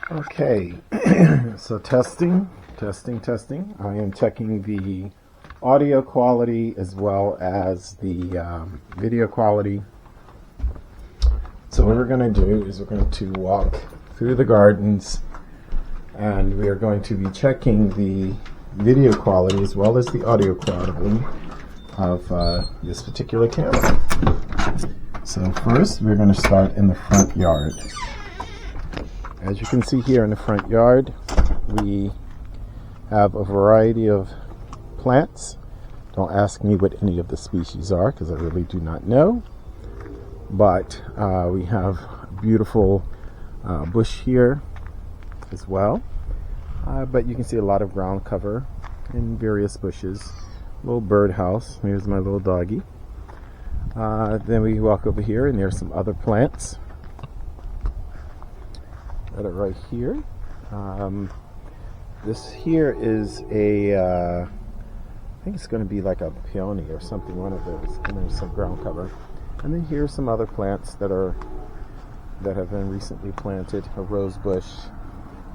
Okay, so testing. I am checking the audio quality as well as the video quality. So what we're going to do is we're going to walk through the gardens and we are going to be checking the video quality as well as the audio quality of this particular camera. So first we're going to start in the front yard. As you can see here in the front yard, we have a variety of plants. Don't ask me what any of the species are because I really do not know. But we have a beautiful bush here as well. But you can see a lot of ground cover in various bushes. Little birdhouse. Here's my little doggy. Then we walk over here and there's some other plants that are right here. This here is I think it's going to be like a peony or something, one of those. And there's some ground cover. And then here's some other plants that have been recently planted, a rose bush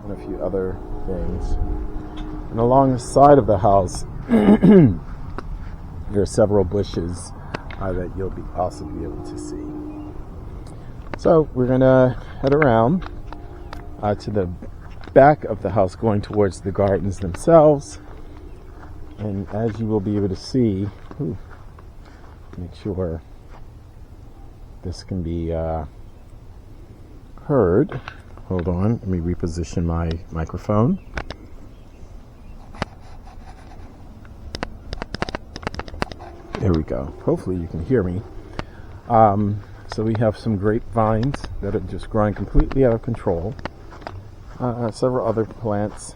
and a few other things. And along the side of the house, there are several bushes that you'll also be able to see. So we're going to head around to the back of the house going towards the gardens themselves. And as you will be able to see, make sure this can be heard. Hold on, let me reposition my microphone. There we go. Hopefully you can hear me. So we have some grapevines that are just growing completely out of control. Several other plants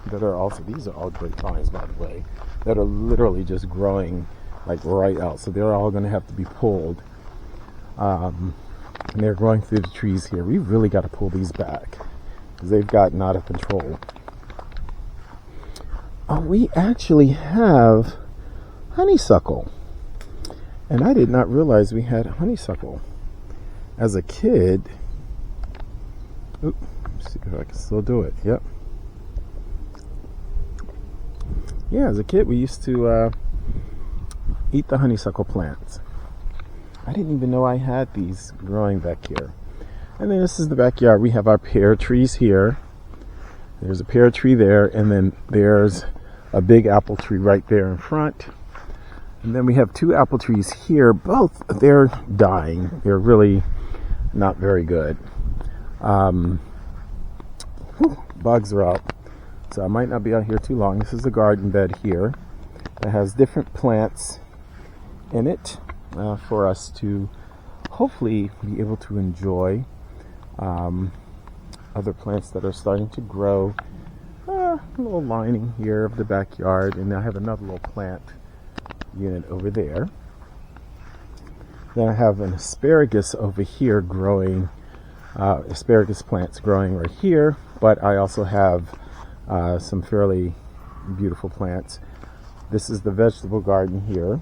that are also, these are all grapevines by the way, that are literally just growing like right out. So they're all going to have to be pulled. And they're growing through the trees here. We've really got to pull these back because they've gotten out of control. We actually have honeysuckle. And I did not realize we had honeysuckle. As a kid, see if I can still do it. Yep. Yeah, as a kid we used to eat the honeysuckle plants. I didn't even know I had these growing back here. And then this is the backyard. We have our pear trees here. There's a pear tree there, and then there's a big apple tree right there in front. And then we have two apple trees here. Both, they're dying. They're really not very good. Bugs are out, so I might not be out here too long. This is a garden bed here that has different plants in it for us to hopefully be able to enjoy. Other plants that are starting to grow. A little lining here of the backyard, and I have another little plant unit over there. Then I have an asparagus over here growing. Asparagus plants growing right here, but I also have some fairly beautiful plants. This is the vegetable garden here.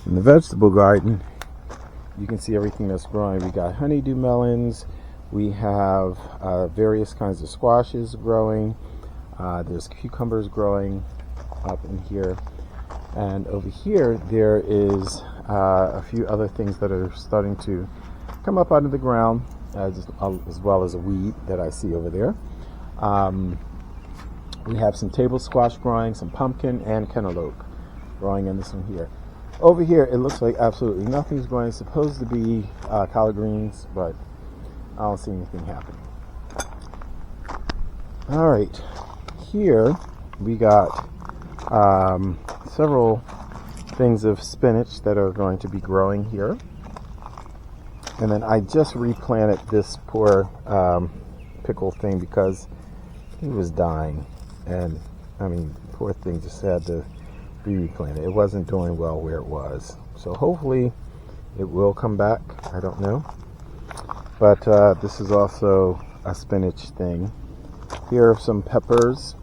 In the vegetable garden, you can see everything that's growing. We got honeydew melons. We have various kinds of squashes growing. There's cucumbers growing up in here. And over here, there is a few other things that are starting to come up out of the ground, as well as a weed that I see over there. We have some table squash growing, some pumpkin, and cantaloupe growing in this one here. Over here, it looks like absolutely nothing's growing. It's supposed to be collard greens, but I don't see anything happening. All right, here we got several things of spinach that are going to be growing here. And then I just replanted this poor pickle thing because he was dying. And I mean, poor thing just had to be replanted. It wasn't doing well where it was. So hopefully it will come back. I don't know. But this is also a spinach thing. Here are some peppers.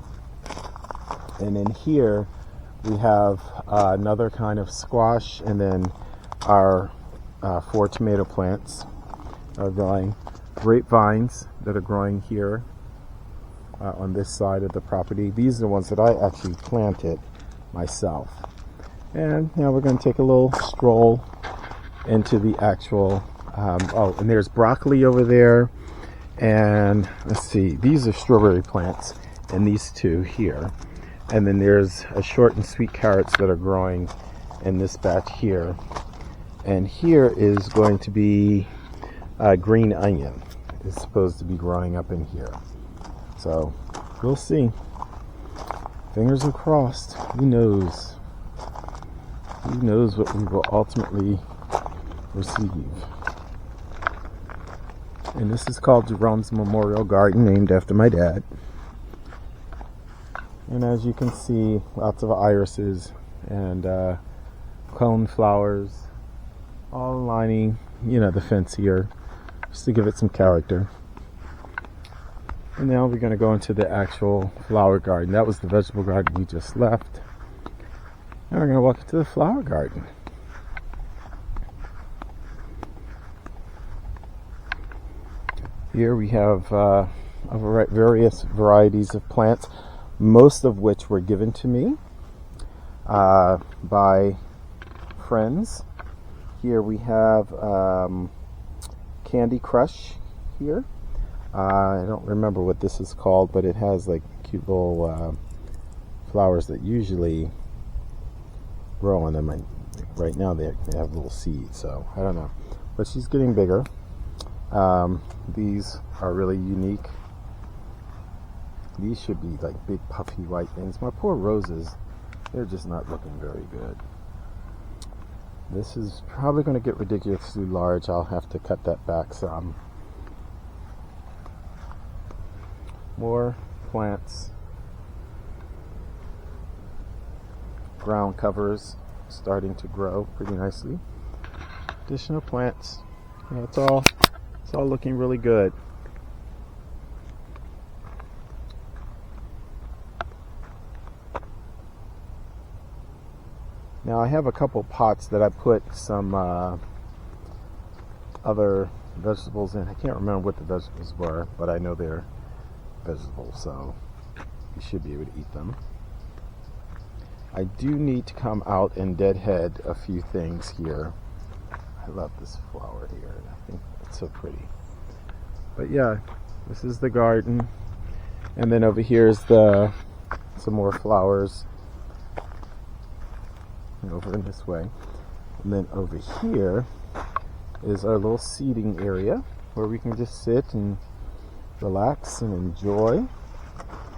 And then here we have another kind of squash, and then our 4 tomato plants. are growing. Grapevines that are growing here on this side of the property. These are the ones that I actually planted myself. And now we're going to take a little stroll into the actual, oh, and there's broccoli over there. And let's see, these are strawberry plants, and these two here. And then there's a short and sweet carrots that are growing in this batch here. And here is going to be green onion. It's supposed to be growing up in here. So we'll see. Fingers are crossed. Who knows? Who knows what we will ultimately receive? And this is called Jerome's Memorial Garden, named after my dad. And as you can see, lots of irises and cone flowers all lining, the fence here, just to give it some character. And now we're going to go into the actual flower garden. That was the vegetable garden we just left. Now we're going to walk into the flower garden. Here we have various varieties of plants, most of which were given to me by friends. Here we have Candy Crush here. I don't remember what this is called, but it has like cute little flowers that usually grow on them. And right now they have little seeds, so I don't know. But she's getting bigger. These are really unique. These should be like big puffy white things. My poor roses, they're just not looking very good. This is probably going to get ridiculously large. I'll have to cut that back some. More plants. Ground covers starting to grow pretty nicely. Additional plants. It's all looking really good. Now I have a couple pots that I put some other vegetables in. I can't remember what the vegetables were, but I know they're vegetables, so you should be able to eat them. I do need to come out and deadhead a few things here. I love this flower here. I think it's so pretty. But yeah, this is the garden. And then over here is some more flowers. Over in this way. And then over here is our little seating area where we can just sit and relax and enjoy.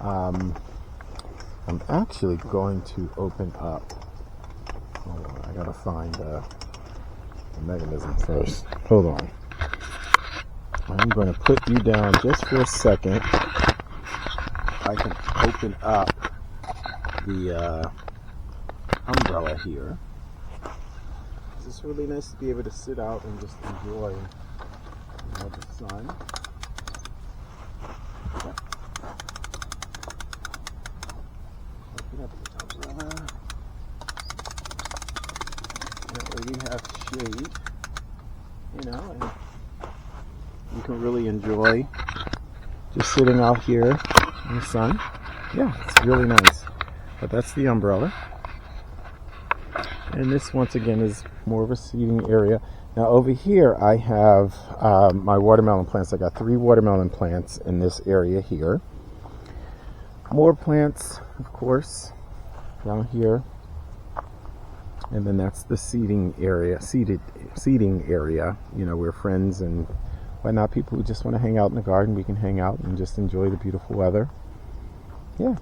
I'm actually going to open up. Hold on, I gotta find the mechanism first. Hold on. I'm going to put you down just for a second. I can open up the umbrella here. It's just really nice to be able to sit out and just enjoy the sun. Open up the umbrella. That way we have shade, and you can really enjoy just sitting out here in the sun. Yeah, it's really nice. But that's the umbrella. And this, once again, is more of a seating area. Now over here I have my watermelon plants. I got 3 watermelon plants in this area here. More plants, of course, down here. And then that's the seating area, seating area, where friends and whatnot, people who just want to hang out in the garden, we can hang out and just enjoy the beautiful weather. Yeah.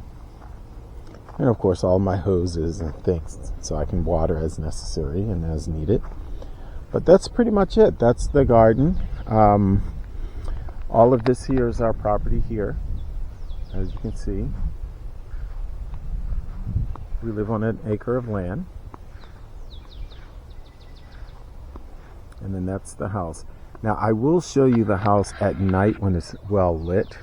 And of course all my hoses and things, so I can water as necessary and as needed. But that's pretty much it. That's the garden. All of this here is our property here, as you can see. We live on an acre of land. And then that's the house. Now I will show you the house at night when it's well lit.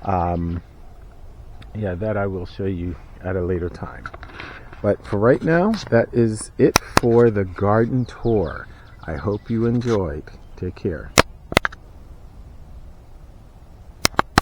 Yeah, that I will show you at a later time. But for right now, that is it for the garden tour. I hope you enjoyed. Take care.